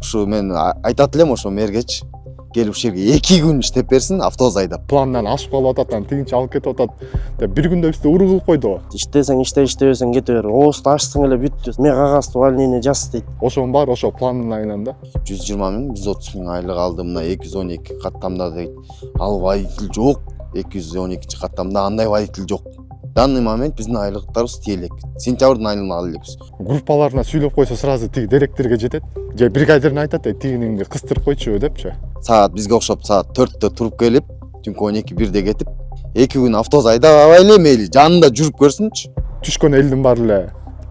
ушу мен айтат элем ошо мэргечи келип ушул жерге 2 күн иштеп берсин, автобус айдап. Пландан ашып калып атат, анан тигинчи алып кетип атат деп бир күндө бизди уруу кылып койду. Иштесең иште, иштебесең кете бер. Оозду ачсаң эле бүттү. Мен кагазды увольнение жаз дейт. Ошонун баары ошо пландын айынан да. 120 миң, 130 миң айлык алдым, мына 212 каттамда дейт. Ал водитель жок. 212 каттамда андай водитель жок. Данный момент биздин айлыктарыбыз тиелек. Сентябрдын айынан ала элекпиз. Группаларына сүйлөп койсо сразу тиги директорге жетет. Же бригадирин айтат, тигининди кыстырып койчу депчи. Саат бизге окшоп саат 4-тө туруп келип, түнкү 12-1де кетип, 2 күн автобус айдап албайлы мейли, жанында жүрүп көрсүнчү. Түшкөн элдин баары эле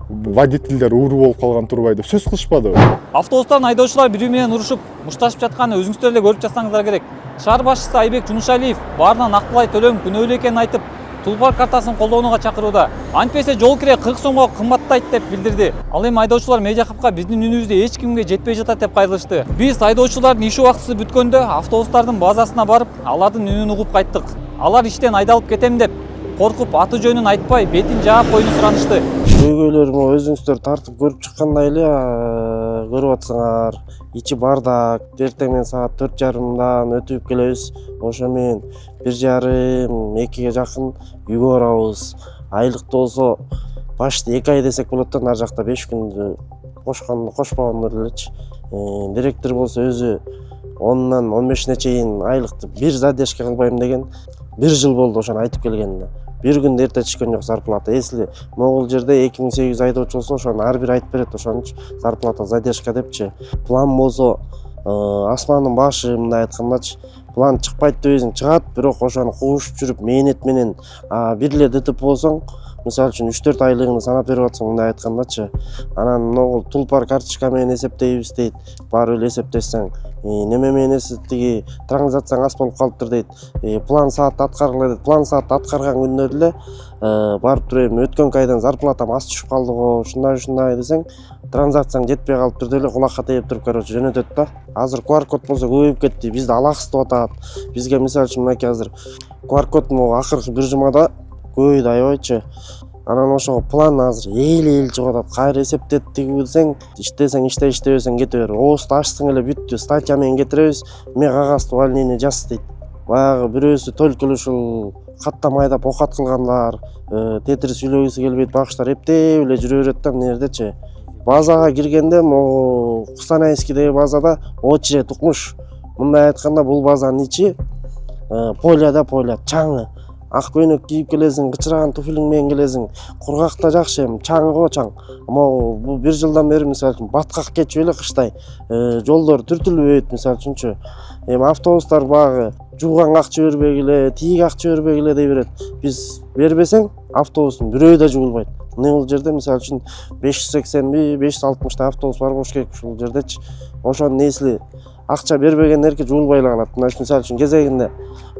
водительдер ууруу болуп калган турбай деп сөз кылышпадыбы? Автобустан айдоочулар бири менен урушуп, мушташып жатканы өзүңүздөр эле көрүп жатсаңыздар керек. Шаар башчысы Айбек Жунушалиев баарынан актылай төлөм күнөөлүү экенин айтып, Тулпар картасын колдонууга чакырууда. Антпесе жол кире 40 сомго кымбаттайт деп билдирди. Ал эми айдоочулар Медиа Хабка биздин үнүбүздү эч кимге жетпей жатат деп кайрылышты. Биз айдоочулардын иш убактысы бүткөндө автобустардын базасына барып, алардын үнүн угуп кайттык. Алар иштен айдалып кетем деп коркуп аты жөнүн айтпай, бетин жаап койууну суранышты. Көйгөйлөрүмө өзүңүздөр тартып көрүп чыккандай эле көрүп атсаңар. Ичи бардак. Эртең менен саат 4:30 өтүп келебиз. Ошо менен 1:30-2ге жакын үйгө барабыз. Айлыкты болсо башты 2 ай десек болот да, нар жакта 5 күндү кошпогондор элечи. Директор болсо өзү 10-нан 15-не чейин айлыкты бир задержка кылбайм деген 1 жыл болду ошону айтып келгенине. Бир күн эрте түшкөн жок зарплата. Если могул жерде 2800 айдоочу болсо, ошону ар бир айтып берет, ошончу зарплата задержка депчи. План болсо асмандын башы, мындай айткандачы, план чыкпайт дебесиң, чыгат, бирок ошону куушуп жүрүп мээнет менен бир эле ДТП болсоң, мисалы үчүн 3-4 айлыгын санап берип атсаң, мындай айткандачы, анан могул Тулпар карточка менен эсептейбиз дейт. Баары эле эсептесең, неме менен тиги транзакцияң аз болуп калыптыр дейт. План саат аткаргыла дейт. План саат аткарган күндөрдө эле барып туруп эми өткөнкү айдан зарплатам аз түшүп калды го, ушундай десең, транзакцияң жетпей калыптыр деп эле кулакка тийип туруп, короче, жөнөтөт да. Азыр QR код болсо көбөйүп кетти. Бизди алаксытып атат. Бизге мисалы үчүн мынакей азыр QR код могу акыркы бир жумада көбөйдү аябайчы. Анан ошого план азыр эл чыгып атат. Кайра эсептет десең, иштесең иште, иштебесең кете бер. Оозду ачсаң эле бүттү. Статья менен кетиребиз. Мен кагазды увольнение жаз дейт. Баягы бирөөсү только эле ушул каттам айдап окат кылгандар, тетир сүйлөгүсү келбейт багыштар эптеп эле жүрө берет да мына жердечи. Базага киргенде могу Кустанайскидеги базада очередь укмуш. Мындай айтканда бул базанын ичи поля чаңы. Ак көйнөк кийип келесиң, кычыраган туфлиң менен келесиң. Кургакта жакшы, эми чаң го чаң. Могу бул 1 жылдан бери мисалы үчүн баткак кечип эле кыштай жолдор түртүлбөйт мисалы үчүнчү. Эми автобустар багы жууган акча бербегиле, тиги акча бербегиле дей берет. Биз бербесең автобустун бирөө да жуулбайт. Бул жерде мисалы үчүн 580 560 автобус бар болуш керек ушул жердечи. Ошонун несли акча бербегендерге жуулбай эле калат. Мисалы үчүн кезегинде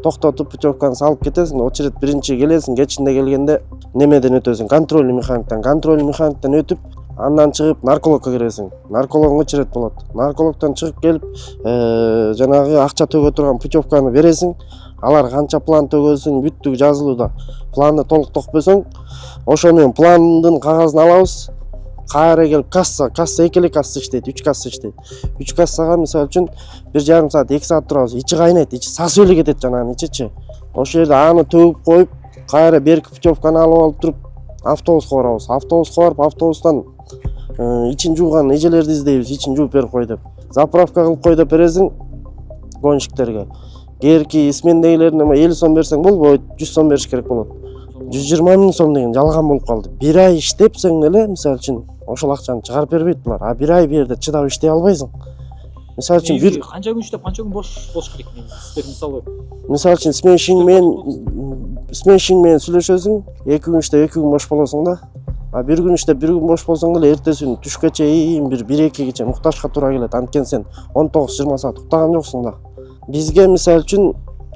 токтотуп путевканы салып кетесиң, очередь биринчи келесиң, кечинде келгенде немеден өтөсүң, контрольный механиктен өтүп, андан чыгып наркологко киресиң. Наркологдун очередь болот. Наркологдон чыгып келип, жанагы акча төгө турган путевканы бересиң. Алар канча план төгөсүң, бүттүк жазылууда. Планды толук токпосоң, ошо менен пландын кагазын алабыз. Кайра келип касса 2 касса иштейт, 3 касса иштейт. 3 кассага мисалы үчүн 1,5 саат, 2 саат турабыз. Ичи кайнайт, ичи сасып эле кетет жанагынын ичичи. Ошол жерде аны төгүп коюп, кайра берки путевканы алып туруп, автобуска барабыз. Автобуска барып, автобустан ичин жууган эжелерди издейбиз, ичин жууп берип кой деп. Заправка кылып кой деп бересиң гонщиктерге. Кээинки смендегилерине 50 сом берсең болбойт, 100 сом бериш керек болот. 120 миң сом деген жалган болуп калды. 1 ай иштепсең эле, мисалы үчүн, ошол акчаны чыгарып бербейт булар. 1 ай бу жерде чыдап иштей албайсың. Мисалы үчүн бир канча күн иштеп, канча күн бош керек мисалы. Мисалы үчүн сменщик менен сүйлөшөсүң, 2 күн иштеп, 2 күн бош болосуң да. Бир күн иштеп, 1 күн бош болсоң эле эртеси күнү түшкө чейин 1-2гече муктажга туура келет. Анткени сен 19-20 саат уктаган жоксуң да. Бизге мисалы үчүн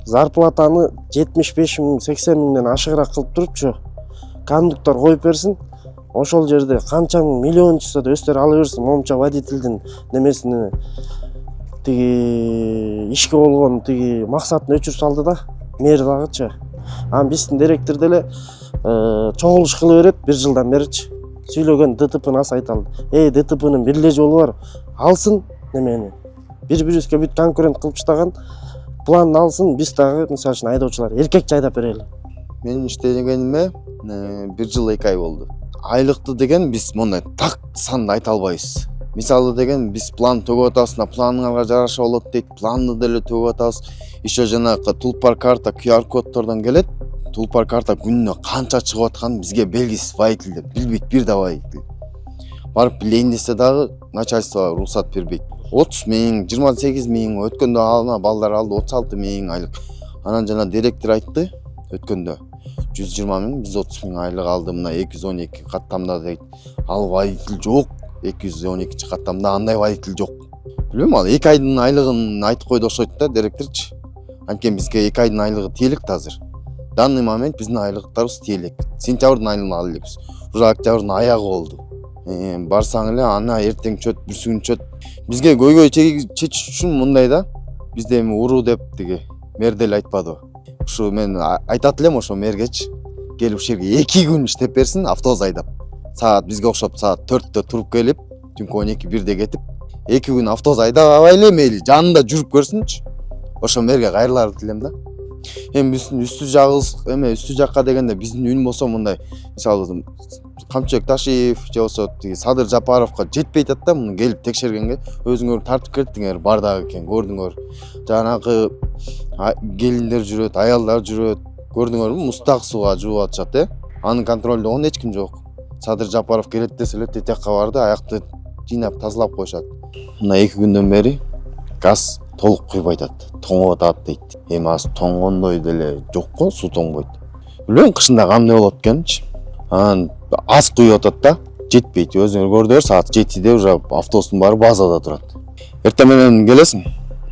зарплатаны 75 миң, 80 миңден ашыгыраак кылып турупчу кондуктор коюп берсин. Ошол жерде канча миллион чыкса да өстөр ала берсин. Момча водительдин немесини тиги ишке болгон тиги максатын өчүрүп салды да, мэр дагычы. Биздин директор деле чогулуш кыла берет 1 жылдан беричи. Сүйлөгөн ДТПны аз айталы. ДТПнын бир эле жолу бар. Алсын, немени бири бирибизге бүт конкурент кылып таштаган. План алсын, биз дагы мисалы үчүн айдоочулар эркекче айдап берели. Менин иштегениме 1 жыл 2 ай болду. Айлыкты деген биз мондай так санды айта албайбыз. Мисалы деген биз план төгүп атабыз, планыңарга жараша болот дейт, планды деле төгүп атабыз. Ишо жанагы тулпар карта QR коддордон келет. Тулпар карта күнүнө канча чыгып аткан бизге белгисиз, водительдер билбейт, бир да водитель. Барып билейин десе дагы начальство уруксат бербейт. 30 миң, 28 миң, өткөндө ана балдар алды 36 миң айлык. Анан жана директор айтты, өткөндө 120 миң, биз 30 миң айлык алды, мына 212 каттамда дейт. Ал водитель жок, 212 каттамда андай водитель жок. Билбейм, ал 2 айдын айлыгын айтып койду окшойт да директорчу. Анткени бизге 2 айдын айлыгы тиелик азыр. Данный момент биздин айлыктарыбыз тиелик. Сентябрдын айлыгын ала элекпиз. Уже октябрдын аягы болду. Барсаң эле ана эртең чөт, бүрсүгүн чөт. Бизге көйгөй чечиш үчүн мындай да. Бизде эми уруу деп тиги мэр деле айтпадыбы. Ушу мен айтат элем ошо мэргечи. Келип ушул жерге 2 күн иштеп берсин, автобус айдап. Саат бизге окшоп саат 4-тө туруп келип, түнкү 12-1-де кетип, 2 күн автобус айдабай эле мейли жанында жүрүп көрсүнчү. Ошо мэрге кайрыларды элем да. Эми биздин үстү жагыбыз, эме үстү жакка дегенде биздин үн болсо мындай, мисалы Камчыбек Ташиев же болсо тиги Садыр Жапаровго жетпей атат да, муну келип текшергенге өзүңөр тартып кеттиңер, бардак экен, көрдүңөр. Жанагы келиндер жүрөт, аялдар жүрөт, көрдүңөрбү, мустак сууга жууп атышат, Анын контролдогон эч ким жок. Садыр Жапаров келет десе эле тетекке барды, аякты жыйнап тазалап коюшат. Мына 2 күндөн бери газ толук куйбай атат, тоңоп атат дейт. Эми азыр тоңгондой деле жок го, суу тоңбойт. Билбейм, кышында кандай болот экенчи. Анан аз куюп атат да, жетпейт. Өзүңөр көрдүңөр, саат 7-де уже автобустун баары базада турат. Эртең менен келесиң,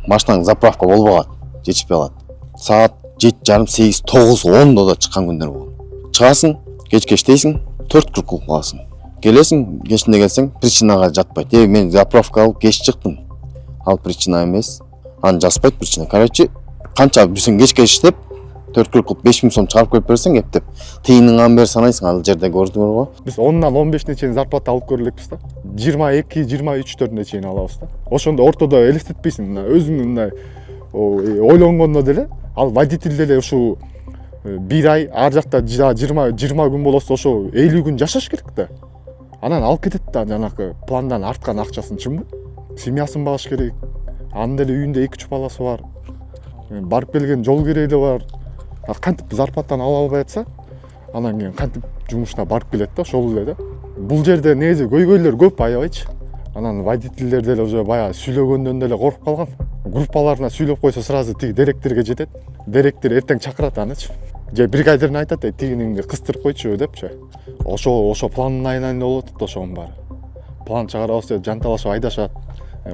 машинаң заправка болбогат, жетишпей калат. Саат 7:30, 8, 9, 10-да да чыккан күндөр болгон. Чыгасың, кечке иштейсиң, 4 кылып каласың. Келесиң, кечинде келсең, причинага жатпайт. Мен заправка алып кеч чыктым. Ал причина эмес. Аны жазбайт причина. Короче, канча бүсүң кечке иштеп, 4 кылып 5 миң сом чыгарып коюп берсең, эптеп тыйыныңан бери санайсың, ал жерде көрдүңөр го. Биз 10-нан 15-не чейин зарплата алып көрөлекпиз да. 22-23-төрүнө чейин алабыз да. Ошондо ортодо элестетпейсиң, өзүң мындай ойлонгондо деле, ал водитель деле ушу 1 ай, ар жакта 20 күн болосо ошо 50 күн жашаш керек да. Анан алып кетет да, жанагы пландан арткан акчасын, чынбы? Семьясын багыш керек. Анын деле үйүндө 2-3 баласы бар. Барып келген жол кереги бар. Кантип зарплатаны ала албай атса, анан кийин кантип жумушуна барып келет да, ошол эле да. Бул жерде негизи көйгөйлөр көп, аябайчы. Анан водительдер деле уже баягы сүйлөгөндөн деле коркуп калган. Группаларына сүйлөп койсо сразу тиги директорге жетет. Директор эртең чакырат анычы. Же бригадирин айтат, тигиниңди кыстырып койчу депчи. Ошо пландын айынан болот да, ошонун баары. План чыгарабыз деп жанталашып айдашат.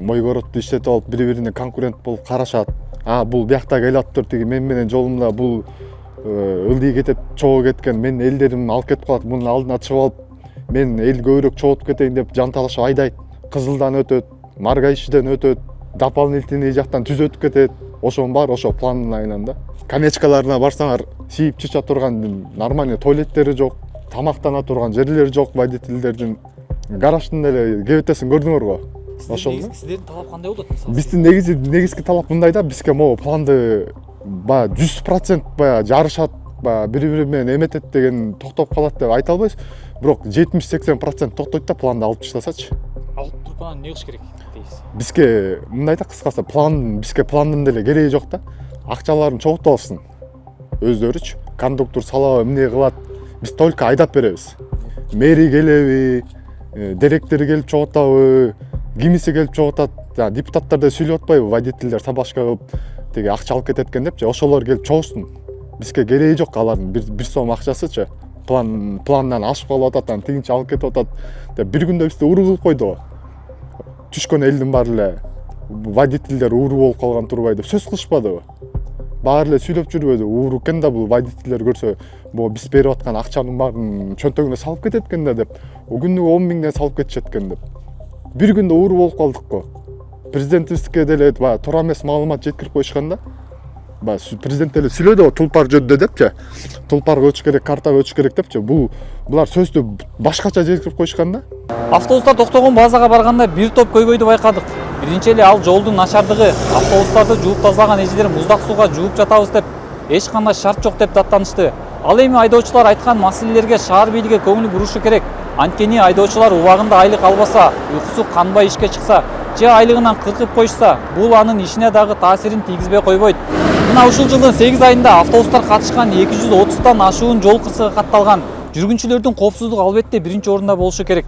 Мойгородду иштетип алып, бири-бирине конкурент болуп карашат. Бул биякта келаптыр, тиги мен менен жолумда бул ылдый кетет, чогуу кеткен, мен элдерим алып кетип калат, мунун алдына чыгып алып, мен эл көбүрөөк чогултуп кетейин деп жанталашып айдайт. Кызылдан өтөт, Маргаишиден өтөт, дополнительный жактан түз өтүп кетет. Ошонун баары ошо пландын айынан да. Конечкаларына барсаңар, сийип чыча турган нормальный туалеттери жок, тамактана турган жерлери жок водительдердин. Гараждын деле кебетесин көрдүңөр го. Ошол сиздердин талап кандай болот мисалы? Биздин негизги талап мындай да, бизге могу планды баягы 100% баягы жарышат, баягы бири-бири менен эметет деген токтоп калат деп айта албайбыз. Бирок 70-80% токтойт да, планды алып таштасачы. Алып туруп анан эмне кылыш керек дейсиз? Бизге мындай да, кыскасы бизге пландын деле кереги жок да. Акчаларын чогултуп алсын өздөрүчү. Кондуктор салабы эмне кылат, биз только айдап беребиз. Мэри келеби, директор келип чогултабы, кимиси келип чогултат. Депутаттар да сүйлөп атпайбы, водительдер сабашка кылып тиги акча алып кетет экен депчи. Ошолор келип чогулсун. Бизге кереги жок алардын бир сом акчасычы. Пландан ашып калып атат, анан тигинчи алып кетип атат деп бир күндө бизди уруу кылып койду го. Түшкөн элдин баары эле водительдер уруу болуп калган турбай деп сөз кылышпадыбы? Баары эле сүйлөп жүрбөдү, уруу экен да бул водительдер көрсө, могу биз берип аткан акчанын баарын чөнтөгүнө салып кетет экен да деп. О күнүгө 10 миңден салып кетишет экен деп. Бир күндө уруу болуп калдык го. Президентибизге деле тура эмес маалымат жеткирип коюшкан да. баягы президент деле сүйлөдү тулпар жөнүндө депчи. Тулпарга өтүш керек, картага өтүш керек депчи. Булар сөздү башкача жеткирип коюшкан да. Автобустар токтогон базага барганда бир топ көйгөйдү байкадык. Биринчи эле ал жолдун начардыгы, автобустарды жууп тазалаган эжелер муздак сууга жууп жатабыз деп эч кандай шарт жок деп даттанышты. Ал эми айдоочулар айткан маселелерге шаар бийлиги көңүл бурушу керек. Анткени айдоочулар убагында айлык албаса, уйкусу канбай ишке чыкса, же айлыгынан кыркып коюшса, бул анын ишине дагы таасирин тийгизбей койбойт. Мына ушул жылдын 8 айында автобустар катышкан 230 ашуун жол кырсыгы катталган. Жүргүнчүлөрдүн коопсуздугу албетте биринчи орунда болушу керек.